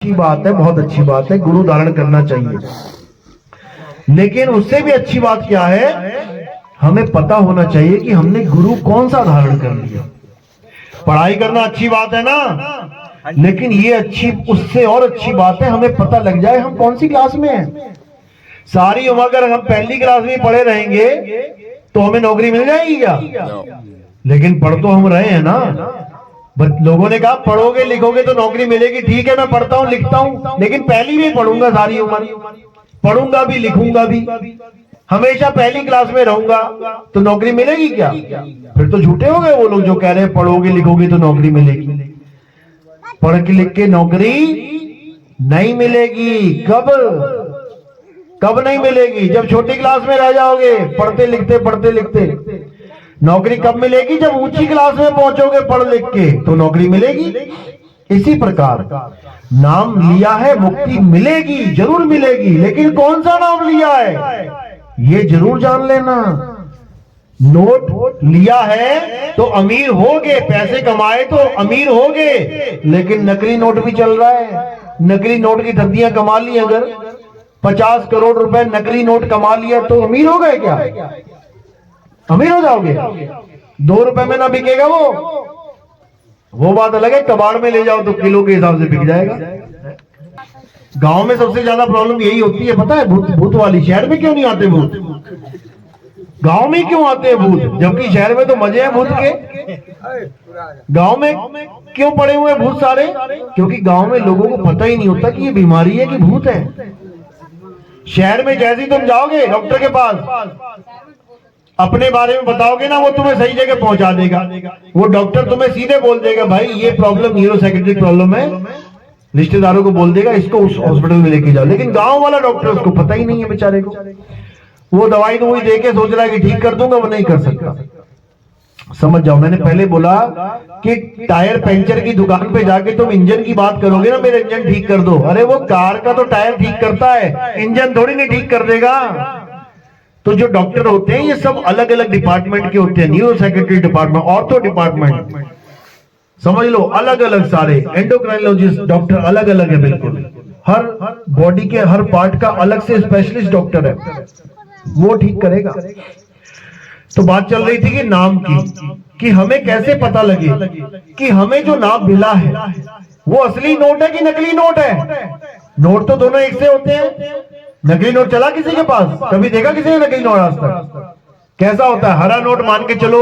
अच्छी बात है, बहुत अच्छी बात है, गुरु धारण करना चाहिए। लेकिन उससे भी अच्छी बात क्या है, हमें पता होना चाहिए कि हमने गुरु कौन सा धारण कर लिया। पढ़ाई करना अच्छी बात है ना, लेकिन ये अच्छी, उससे और अच्छी बात है हमें पता लग जाए हम कौन सी क्लास में हैं। सारी उम्र अगर हम पहली क्लास में पढ़े रहेंगे तो हमें नौकरी मिल जाएगी क्या? लेकिन पढ़ तो हम रहे हैं ना। लोगों ने कहा पढ़ोगे लिखोगे तो नौकरी मिलेगी। ठीक है, मैं पढ़ता हूं लिखता हूं, लेकिन पहली भी पढ़ूंगा, सारी उम्र पढ़ूंगा भी लिखूंगा भी, हमेशा पहली क्लास में रहूंगा तो नौकरी मिलेगी क्या? फिर तो झूठे हो गए वो लोग जो कह रहे हैं पढ़ोगे लिखोगे तो नौकरी मिलेगी। पढ़ के लिख के नौकरी नहीं मिलेगी। कब नहीं मिलेगी? जब छोटी क्लास में रह जाओगे पढ़ते लिखते। नौकरी कब मिलेगी? जब ऊंची क्लास में पहुंचोगे पढ़ लिख के तो नौकरी मिलेगी। इसी प्रकार नाम लिया है, मुक्ति मिलेगी, जरूर मिलेगी, लेकिन कौन सा नाम लिया है ये जरूर जान लेना। नोट लिया है तो अमीर होगे, पैसे कमाए तो अमीर होगे, लेकिन नकली नोट भी चल रहा है। नकली नोट की धद्दियां कमा ली, अगर 50 करोड़ रुपए नकली नोट कमा लिया तो अमीर हो गए क्या? अमीर हो जाओगे? 2 रुपए में ना बिकेगा वो बात अलग है। कबाड़ में ले जाओ तो किलो के हिसाब से बिक जाएगा। गांव में सबसे ज्यादा प्रॉब्लम यही होती है, पता है, भूत वाली। शहर में क्यों नहीं आते भूत? गांव में क्यों आते हैं भूत? जबकि शहर में तो मजे हैं भूत के। गांव में क्यों पड़े हुए भूत सारे? क्योंकि गांव में लोगों को पता ही नहीं होता कि ये बीमारी है कि भूत है। शहर में जैसे ही तुम जाओगे डॉक्टर के पास, अपने बारे में बताओगे ना, वो तुम्हें सही जगह पहुंचा देगा। वो डॉक्टर तुम्हें सीधे बोल देगा भाई ये प्रॉब्लम न्यूरोसाइकेट्रिक प्रॉब्लम है, रिश्तेदारों को बोल देगा इसको उस हॉस्पिटल में लेके जाओ। लेकिन गांव वाला डॉक्टर, उसको पता ही नहीं है बेचारे को। वो दवाई तो वही दे के सोच रहा है कि ठीक कर दूंगा, वो नहीं कर सकता। समझ जाओ, मैंने पहले बोला कि टायर पंचर की दुकान पे जाके तुम इंजन की बात करोगे ना, मेरा इंजन ठीक कर दो। अरे वो कार का तो टायर ठीक करता है, इंजन थोड़ी नहीं ठीक कर देगा। तो जो डॉक्टर होते हैं ये सब अलग अलग डिपार्टमेंट के होते हैं। न्यूरोसाइकेट्री डिपार्टमेंट, ऑर्थो डिपार्टमेंट, समझ लो अलग अलग सारे। एंडोक्राइनोलॉजिस्ट डॉक्टर अलग अलग है बिल्कुल। हर बॉडी के हर पार्ट का अलग से स्पेशलिस्ट डॉक्टर है, वो ठीक करेगा। तो बात चल रही थी कि नाम की, कि हमें कैसे पता लगे कि हमें जो नाम मिला है वो असली नोट है कि नकली नोट है। नोट तो दोनों एक से होते हैं। नकली नोट चला किसी के पास? कभी देखा किसी ने नकली नोट आज तक? कैसा होता है? हरा नोट मान के चलो,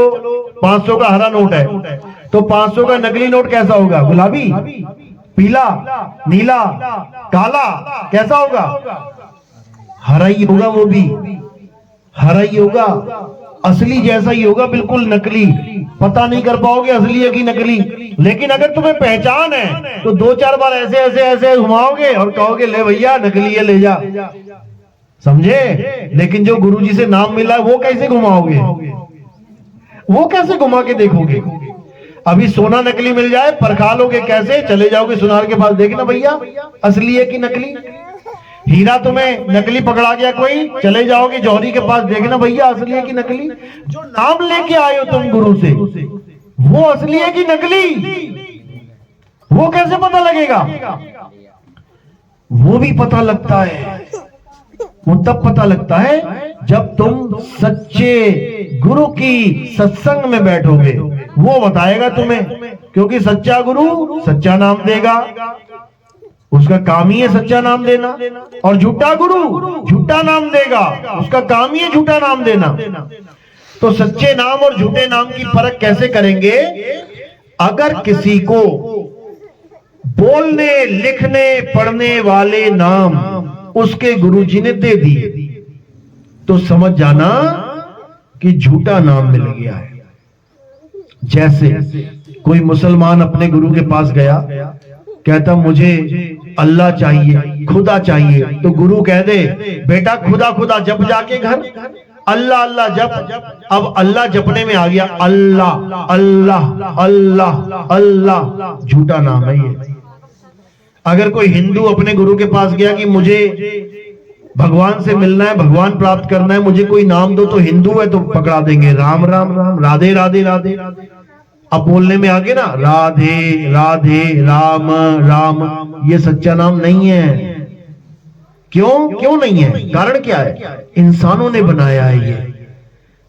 500 का हरा नोट है, तो 500 का नकली नोट कैसा होगा? गुलाबी, पीला, नीला, काला, कैसा होगा? हरा ही होगा, वो भी हरा ही होगा, असली जैसा ही होगा, बिल्कुल नकली। पता नहीं कर पाओगे असली है कि नकली। लेकिन अगर तुम्हें पहचान है तो 2-4 बार ऐसे ऐसे ऐसे घुमाओगे और कहोगे ले भैया नकली है, ले जा, समझे? लेकिन जो गुरुजी से नाम मिला है वो कैसे घुमाओगे? वो कैसे घुमा के देखोगे? अभी सोना नकली मिल जाए, परखा लोगे कैसे? चले जाओगे सुनार के पास, देखना भैया असली है कि नकली। हीरा तुम्हें नकली पकड़ा गया कोई, चले जाओगे जौहरी के पास, देखना भैया असली है कि नकली। जो नाम लेके आए हो तुम गुरु से, वो असली है कि नकली, वो कैसे पता लगेगा? वो भी पता लगता है, वो तब पता लगता है जब तुम सच्चे गुरु की सत्संग में बैठोगे, वो बताएगा तुम्हें। क्योंकि सच्चा गुरु सच्चा नाम देगा, उसका काम ही है सच्चा नाम देना। और झूठा गुरु झूठा नाम देगा, उसका काम ही है झूठा नाम देना। तो सच्चे नाम और झूठे नाम की फर्क कैसे करेंगे? अगर किसी को बोलने लिखने पढ़ने वाले नाम उसके गुरुजी ने दे दिए तो समझ जाना कि झूठा नाम मिल गया है। जैसे कोई मुसलमान अपने गुरु के पास गया, कहता मुझे अल्लाह चाहिए, खुदा चाहिए, तो गुरु कह दे बेटा खुदा खुदा जप जाके घर, अल्लाह अल्लाह जप। अब अल्लाह जपने में आ गया अल्लाह अल्लाह अल्लाह अल्लाह, झूठा नाम है ये। अगर कोई हिंदू अपने गुरु के पास गया कि मुझे भगवान से मिलना है, भगवान प्राप्त करना है, मुझे कोई नाम दो, तो हिंदू है तो पकड़ा देंगे राम राम राम, राधे राधे राधे, अब बोलने में आगे ना राधे राधे राम राम, ये सच्चा नाम नहीं है। क्यों नहीं है? कारण क्या है? इंसानों ने बनाया है ये।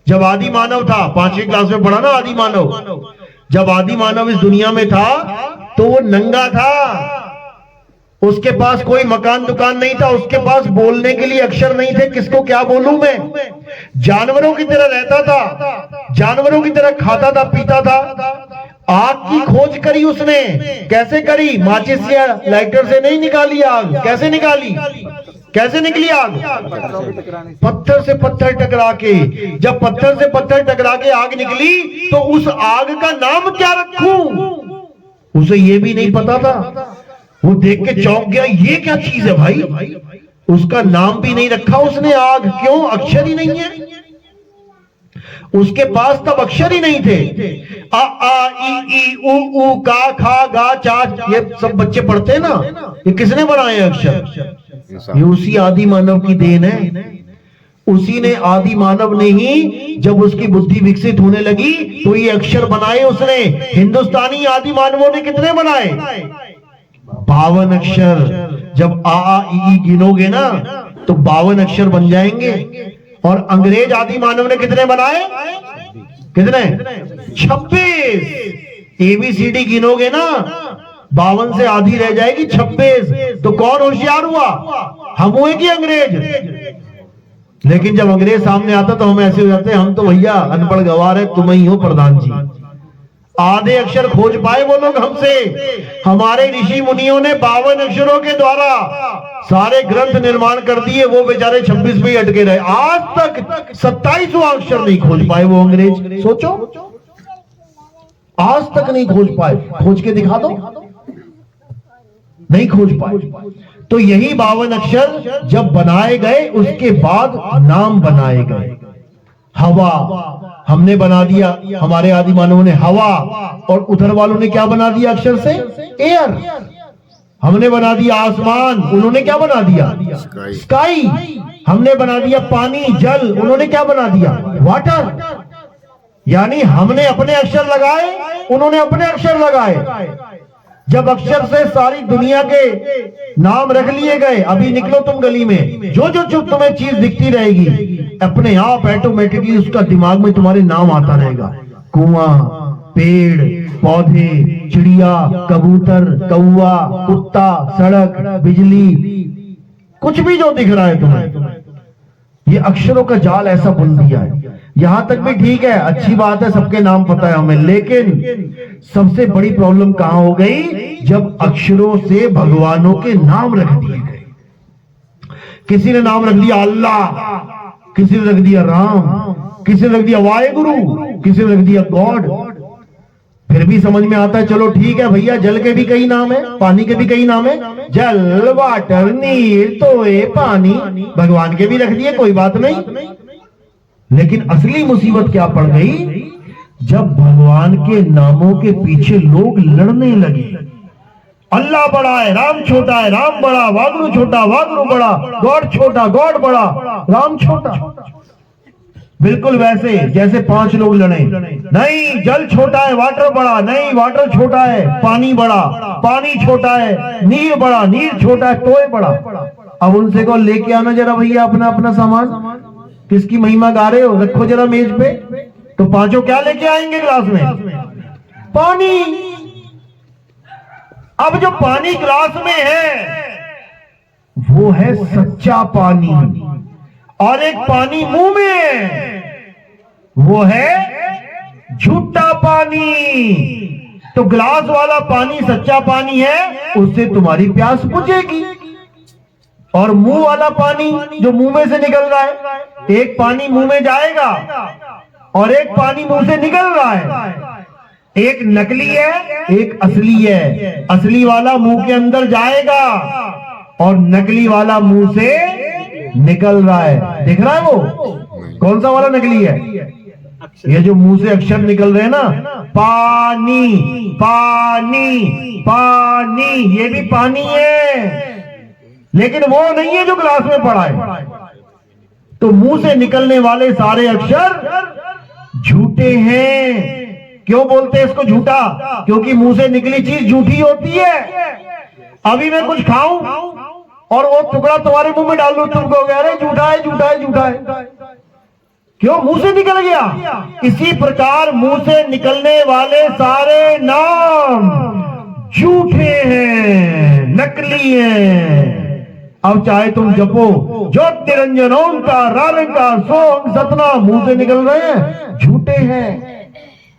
जब आदि मानव था, 5वीं क्लास में पढ़ा ना आदि मानव, जब आदि मानव इस दुनिया में था तो वो नंगा था, उसके पास कोई मकान दुकान नहीं था, उसके पास बोलने के लिए अक्षर नहीं थे। किसको क्या बोलूं मैं? जानवरों की तरह रहता था, जानवरों की तरह खाता था, पीता था। आग की खोज करी उसने। कैसे करी? माचिस या लाइटर से नहीं निकाली आग। कैसे निकाली? कैसे निकली आग? पत्थर से पत्थर टकरा के। जब पत्थर से पत्थर टकरा के आग निकली तो उस आग का नाम क्या रखूं? उसे ये भी नहीं पता था। वो देख के चौंक गया, ये क्या चीज है भाई? उसका नाम भी नहीं रखा उसने आग। क्यों? अक्षर ही नहीं है उसके पास, तब अक्षर ही नहीं थे। आ आ ई ई उ ऊ का खा गा चा, ये सब बच्चे पढ़ते हैं ना। ये किसने बनाए अक्षर? ये उसी आदि मानव की देन है। उसी ने, आदि मानव ने ही, जब उसकी बुद्धि विकसित होने लगी तो ये अक्षर बनाए उसने। हिंदुस्तानी आदि मानवों ने कितने बनाए? 52 अक्षर। जब आ ई गिनोगे ना तो 52 अक्षर बन जाएंगे। और अंग्रेज आदि मानव ने कितने बनाए? कितने? 26। ABCD गिनोगे ना 52 से आधी रह जाएगी 26। तो कौन होशियार हुआ? हम हुए कि अंग्रेज? लेकिन जब अंग्रेज सामने आता तो हम ऐसे हो जाते, हम तो भैया अनपढ़ गवार है, तुम ही हो प्रधान जी। आधे अक्षर खोज पाए वो लोग हमसे। हमारे ऋषि मुनियों ने 52 अक्षरों के द्वारा सारे ग्रंथ निर्माण कर दिए, वो बेचारे 26 में ही अटके रहे। आज तक 27वां अक्षर नहीं खोज पाए वो अंग्रेज। सोचो, आज तक नहीं खोज पाए। खोज के दिखा दो, नहीं खोज पाए। तो यही 52 अक्षर जब बनाए गए उसके बाद नाम बनाए गए। हवा हमने बना दिया, हमारे आदि मानवों ने हवा। और उधर वालों ने क्या बना दिया अक्षर से? एयर। हमने बना दिया आसमान, उन्होंने क्या बना दिया? स्काई। हमने बना दिया पानी, जल, उन्होंने क्या बना दिया? वाटर। यानी हमने अपने अक्षर लगाए, उन्होंने अपने अक्षर लगाए। जब अक्षर से सारी दुनिया के नाम रख लिए गए, अभी निकलो तुम गली में, जो जो तुम्हें चीज दिखती रहेगी, अपने आप ऑटोमेटिकली उसका दिमाग में तुम्हारे नाम आता रहेगा। कुआं, पेड़, पौधे, चिड़िया, कबूतर, कौवा, कुत्ता, सड़क, बिजली, कुछ भी जो दिख रहा है तुम्हें, ये अक्षरों का जाल ऐसा बुन दिया है। यहां तक भी ठीक है, अच्छी बात है, सबके नाम पता है हमें। लेकिन सबसे बड़ी प्रॉब्लम कहां हो गई? जब अक्षरों से भगवानों के नाम रख दिए गए। किसी ने नाम रख दिया अल्लाह, किसी ने रख दिया राम, किसी ने रख दिया वाहेगुरु, किसी ने रख दिया गॉड। फिर भी समझ में आता है, चलो ठीक है भैया, जल के भी कई नाम है, पानी के भी कई नाम है, जल, वाटर, नीर, तोए, पानी, भगवान के भी रख दिए, कोई बात नहीं। लेकिन असली मुसीबत क्या पड़ गई? जब भगवान के नामों के पीछे लोग लड़ने लगे। अल्लाह बड़ा है, राम छोटा है, राम बड़ा, वागुरु छोटा, वागुरु बड़ा, गॉड छोटा, गॉड बड़ा, राम छोटा। बिल्कुल वैसे जैसे 5 लोग लड़े। नहीं, जल छोटा है, वाटर बड़ा, नहीं, वाटर छोटा है, पानी बड़ा, पानी छोटा है, नीर बड़ा, नीर छोटा है, टोए बड़ा। अब उनसे को लेके आना जरा भैया अपना अपना सामान। किसकी महिमा गा रहे हो? रखो जरा मेज पे। तो 5 क्या लेके आएंगे ग्लास में? पानी। अब जो पानी ग्लास में है वो है सच्चा पानी, और एक पानी मुंह में है वो है झूठा पानी। तो ग्लास वाला पानी सच्चा पानी है, उससे तुम्हारी प्यास बुझेगी। और मुंह वाला पानी जो मुंह में से निकल रहा है, एक पानी मुंह में जाएगा और एक पानी मुंह से निकल रहा है। एक नकली है, एक असली है। असली वाला मुंह के अंदर जाएगा और नकली वाला मुंह से निकल रहा है। दिख रहा है वो? कौन सा वाला नकली है? ये जो मुंह से अक्षर निकल रहे हैं ना, पानी, पानी, पानी, ये भी पानी है, लेकिन वो नहीं है जो ग्लास में पड़ा है। तो मुंह से निकलने वाले सारे अक्षर झूठे हैं। क्यों बोलते हैं इसको झूठा? क्योंकि मुंह से निकली चीज झूठी होती है। अभी मैं कुछ खाऊं और वो टुकड़ा तुम्हारे मुंह में डाल दूं, तुम कहोगे अरे झूठा है, झूठा है, झूठा है। क्यों? मुंह से निकल गया। इसी प्रकार मुंह से निकलने वाले सारे नाम झूठे हैं, नकली हैं। अब चाहे तुम जपो ज्योति निरंजन ओंकार रारंकार सोम सतनाम, मुंह से निकल रहे हैं, झूठे हैं।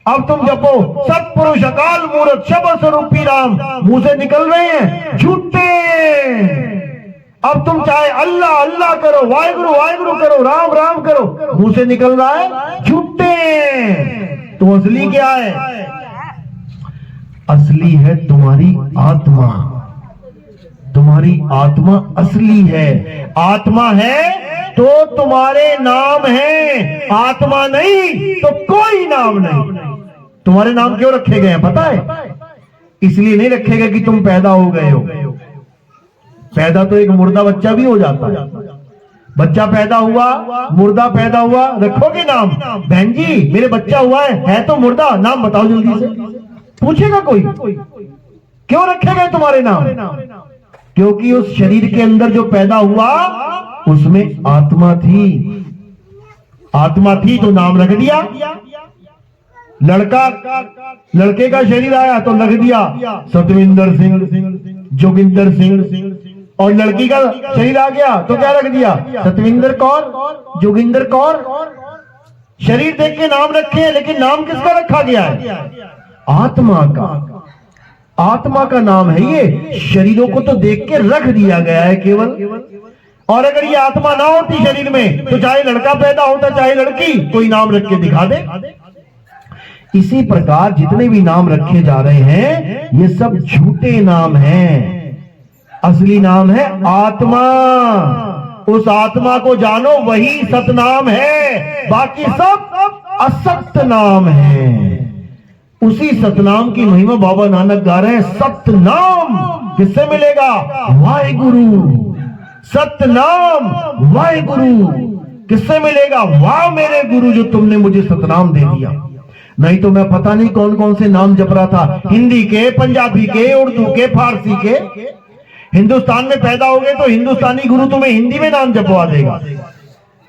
अब तुम जपो सत्पुरुष अकाल मूर्त शब्द स्वरूपी राम, मुंह से निकल रहे हैं, झूठे। अब तुम चाहे अल्लाह अल्लाह करो, वाहिगुरु वाहिगुरु करो, राम राम करो, मुंह से निकल रहा है, झूठे। तो असली क्या है? असली है तुम्हारी आत्मा। तुम्हारी आत्मा असली है। आत्मा है तो तुम्हारे नाम है, आत्मा नहीं तो कोई नाम नहीं। तुम्हारे नाम क्यों रखे गए हैं पता है? इसलिए नहीं रखे गए कि तुम पैदा हो गए हो। पैदा तो एक मुर्दा बच्चा भी हो जाता है। बच्चा पैदा हुआ, मुर्दा पैदा हुआ, रखोगे नाम? बहन जी मेरे बच्चा हुआ है तो मुर्दा, नाम बताओ जल्दी से। पूछेगा कोई? क्यों रखे गए तुम्हारे नाम? क्योंकि उस शरीर के अंदर जो पैदा हुआ उसमें आत्मा थी। आत्मा थी तो नाम रख दिया। लड़के का शरीर आया तो रख दिया सतविंदर सिंह, जोगिंदर सिंह। और लड़की का शरीर आ गया तो क्या रख दिया? सतविंदर कौर, जोगिंदर कौर। शरीर देख के नाम रखे हैं, लेकिन नाम किसका रखा गया है? आत्मा का। आत्मा का नाम है ये। शरीरों को तो देख के रख दिया गया है केवल। और अगर ये आत्मा ना होती शरीर में तो चाहे लड़का पैदा होता चाहे लड़की, कोई नाम रख के दिखा दे। इसी प्रकार जितने भी नाम रखे जा रहे हैं ये सब झूठे नाम हैं। असली नाम है आत्मा। उस आत्मा को जानो, वही सतनाम है, बाकी सब असत नाम है। उसी सतनाम की महिमा बाबा नानक गा रहे हैं। सतनाम किससे मिलेगा? वाहिगुरु। सतनाम वाहिगुरु किससे मिलेगा? वाह मेरे गुरु जो तुमने मुझे सतनाम दे दिया, नहीं तो मैं पता नहीं कौन कौन से नाम जप रहा था, हिंदी के, पंजाबी के, उर्दू के, फारसी के। हिंदुस्तान में पैदा हो गए तो हिंदुस्तानी गुरु तुम्हें हिंदी में नाम जपवा देगा।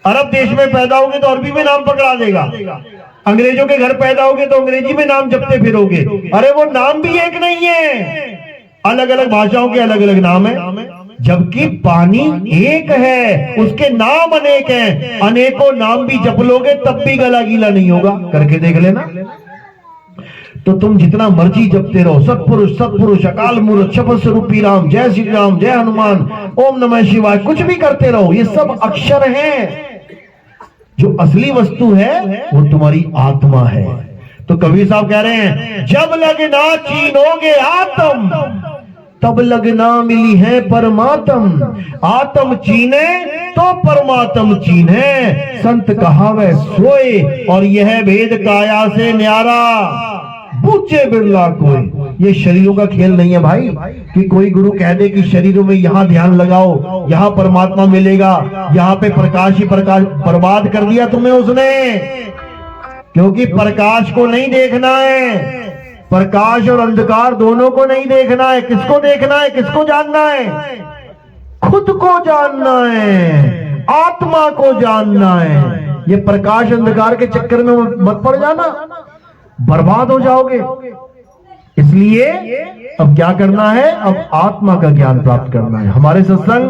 अरब देश में पैदा होगे तो अरबी में नाम पकड़ा देगा। अंग्रेजों के घर पैदा होगे तो अंग्रेजी में नाम जपते फिरोगे। अरे वो नाम भी एक नहीं है, अलग अलग भाषाओं के अलग अलग नाम है। जबकि पानी एक है, उसके नाम अनेक हैं। अनेकों नाम भी जप लोगे तब भी गला गीला नहीं होगा। करके देख लेना। तो तुम जितना मर्जी जपते रहो, सत्पुरुष अकाल मूर्त शब्द स्वरूपी राम, जय श्री राम, जय हनुमान, ओम नमः शिवाय, कुछ भी करते रहो, ये सब अक्षर हैं। जो असली वस्तु है वो तुम्हारी आत्मा है। तो कबीर साहब कह रहे हैं, जब लगना चीनोगे आत्म तब लगना मिली है परमात्म। आत्म चीने तो परमात्म चीने, संत कहावे सोए और यह भेद काया से न्यारा। बूझे बिरला कोई। ये शरीरों का खेल नहीं है भाई, कि कोई गुरु कह दे कि शरीरों में यहां ध्यान लगाओ, यहां परमात्मा मिलेगा, यहां पे प्रकाश ही प्रकाश। बर्बाद कर दिया तुम्हें उसने। क्योंकि प्रकाश को नहीं देखना है, प्रकाश और अंधकार दोनों को नहीं देखना है। किसको देखना है, किसको जानना है? खुद को जानना है, आत्मा को जानना है। ये प्रकाश अंधकार के चक्कर में मत पड़ जाना, बर्बाद हो जाओगे। इसलिए अब क्या करना है? अब आत्मा का ज्ञान प्राप्त करना है। हमारे सत्संग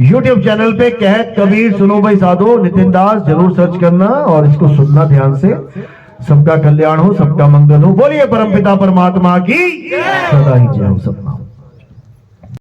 YouTube चैनल पे कहत कबीर सुनो भाई साधो नितिन दास जरूर सर्च करना और इसको सुनना ध्यान से। सबका कल्याण हो, सबका मंगल हो। बोलिए परमपिता परमात्मा की सदा ही जय हो। सब